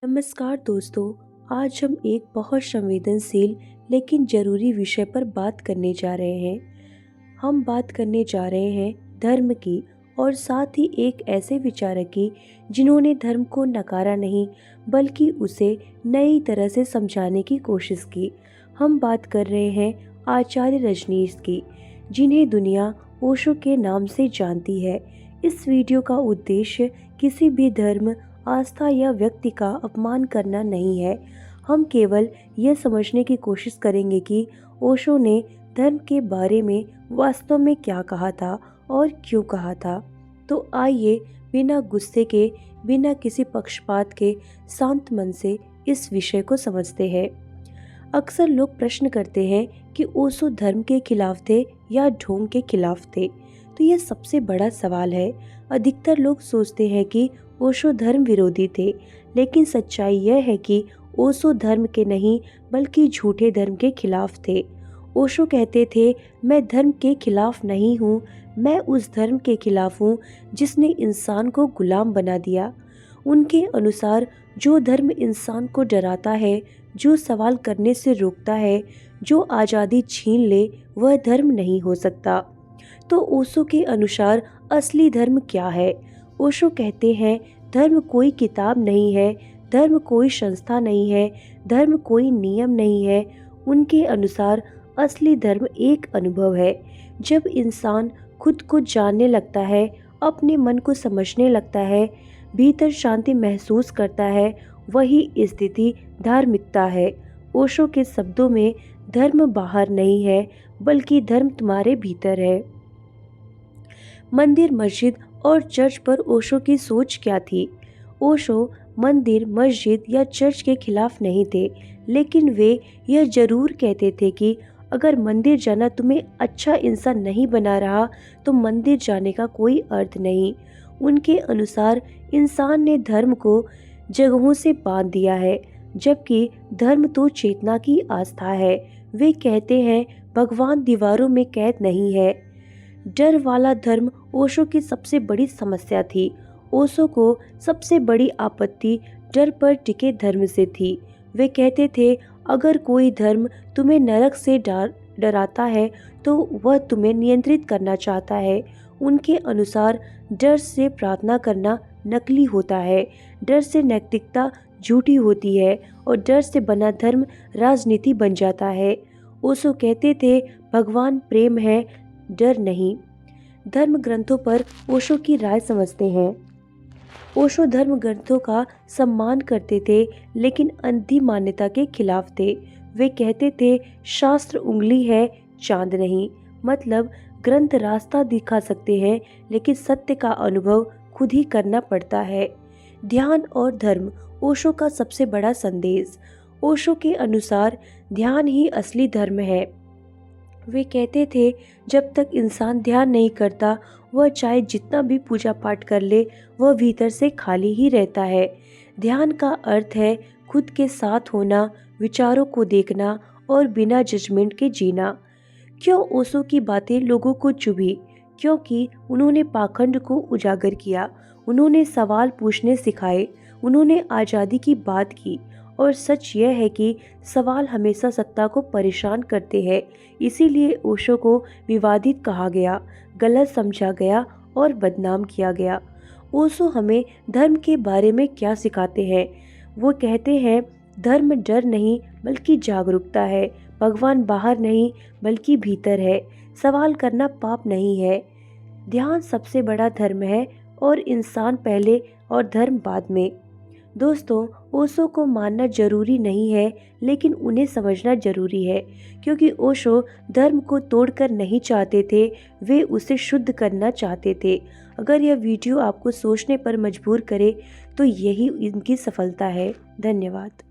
नमस्कार दोस्तों। आज हम एक बहुत संवेदनशील लेकिन ज़रूरी विषय पर बात करने जा रहे हैं। हम बात करने जा रहे हैं धर्म की, और साथ ही एक ऐसे विचारक की जिन्होंने धर्म को नकारा नहीं बल्कि उसे नई तरह से समझाने की कोशिश की। हम बात कर रहे हैं आचार्य रजनीश की, जिन्हें दुनिया ओशो के नाम से जानती है। इस वीडियो का उद्देश्य किसी भी धर्म, आस्था या व्यक्ति का अपमान करना नहीं है। हम केवल यह समझने की कोशिश करेंगे कि ओशो ने धर्म के बारे में वास्तव में क्या कहा था और क्यों कहा था। तो आइए बिना गुस्से के, बिना किसी पक्षपात के शांत मन से इस विषय को समझते हैं। अक्सर लोग प्रश्न करते हैं कि ओशो धर्म के खिलाफ थे या ढोंग के खिलाफ थे। तो यह सबसे बड़ा सवाल है। अधिकतर लोग सोचते हैं कि ओशो धर्म विरोधी थे, लेकिन सच्चाई यह है कि ओशो धर्म के नहीं बल्कि झूठे धर्म के खिलाफ थे। ओशो कहते थे, मैं धर्म के खिलाफ नहीं हूँ, मैं उस धर्म के खिलाफ हूँ जिसने इंसान को गुलाम बना दिया। उनके अनुसार जो धर्म इंसान को डराता है, जो सवाल करने से रोकता है, जो आज़ादी छीन ले, वह धर्म नहीं हो सकता। तो ओशो के अनुसार असली धर्म क्या है? ओशो कहते हैं, धर्म कोई किताब नहीं है, धर्म कोई संस्था नहीं है, धर्म कोई नियम नहीं है। उनके अनुसार असली धर्म एक अनुभव है। जब इंसान खुद को जानने लगता है, अपने मन को समझने लगता है, भीतर शांति महसूस करता है, वही स्थिति धार्मिकता है। ओशो के शब्दों में धर्म बाहर नहीं है बल्कि धर्म तुम्हारे भीतर है। मंदिर, मस्जिद और चर्च पर ओशो की सोच क्या थी? ओशो मंदिर, मस्जिद या चर्च के खिलाफ नहीं थे, लेकिन वे यह जरूर कहते थे कि अगर मंदिर जाना तुम्हें अच्छा इंसान नहीं बना रहा तो मंदिर जाने का कोई अर्थ नहीं। उनके अनुसार इंसान ने धर्म को जगहों से बांध दिया है, जबकि धर्म तो चेतना की आस्था है। वे कहते हैं, भगवान दीवारों में कैद नहीं है। डर वाला धर्म ओशो की सबसे बड़ी समस्या थी। ओशो को सबसे बड़ी आपत्ति डर पर टिके धर्म से थी। वे कहते थे, अगर कोई धर्म तुम्हें नरक से डराता है तो वह तुम्हें नियंत्रित करना चाहता है। उनके अनुसार डर से प्रार्थना करना नकली होता है, डर से नैतिकता झूठी होती है और डर से बना धर्म राजनीति बन जाता है। ओशो कहते थे, भगवान प्रेम है, डर नहीं। धर्म ग्रंथों पर ओशो की राय समझते हैं। ओशो धर्म ग्रंथों का सम्मान करते थे, लेकिन अंधी मान्यता के खिलाफ थे। वे कहते थे, शास्त्र उंगली है, चांद नहीं। मतलब ग्रंथ रास्ता दिखा सकते हैं, लेकिन सत्य का अनुभव खुद ही करना पड़ता है। ध्यान और धर्म, ओशो का सबसे बड़ा संदेश। ओशो के अनुसार ध्यान ही असली धर्म है। वे कहते थे, जब तक इंसान ध्यान नहीं करता, वह चाहे जितना भी पूजा पाठ कर ले, वह भीतर से खाली ही रहता है। ध्यान का अर्थ है खुद के साथ होना, विचारों को देखना और बिना जजमेंट के जीना। क्यों ओशो की बातें लोगों को चुभी? क्योंकि उन्होंने पाखंड को उजागर किया, उन्होंने सवाल पूछने सिखाए, उन्होंने आज़ादी की बात की। और सच यह है कि सवाल हमेशा सत्ता को परेशान करते हैं। इसीलिए ओशो को विवादित कहा गया, गलत समझा गया और बदनाम किया गया। ओशो हमें धर्म के बारे में क्या सिखाते हैं? वो कहते हैं, धर्म डर नहीं बल्कि जागरूकता है। भगवान बाहर नहीं बल्कि भीतर है। सवाल करना पाप नहीं है। ध्यान सबसे बड़ा धर्म है और इंसान पहले और धर्म बाद में। दोस्तों, ओशो को मानना जरूरी नहीं है, लेकिन उन्हें समझना जरूरी है, क्योंकि ओशो धर्म को तोड़कर नहीं चाहते थे, वे उसे शुद्ध करना चाहते थे। अगर यह वीडियो आपको सोचने पर मजबूर करे तो यही इनकी सफलता है। धन्यवाद।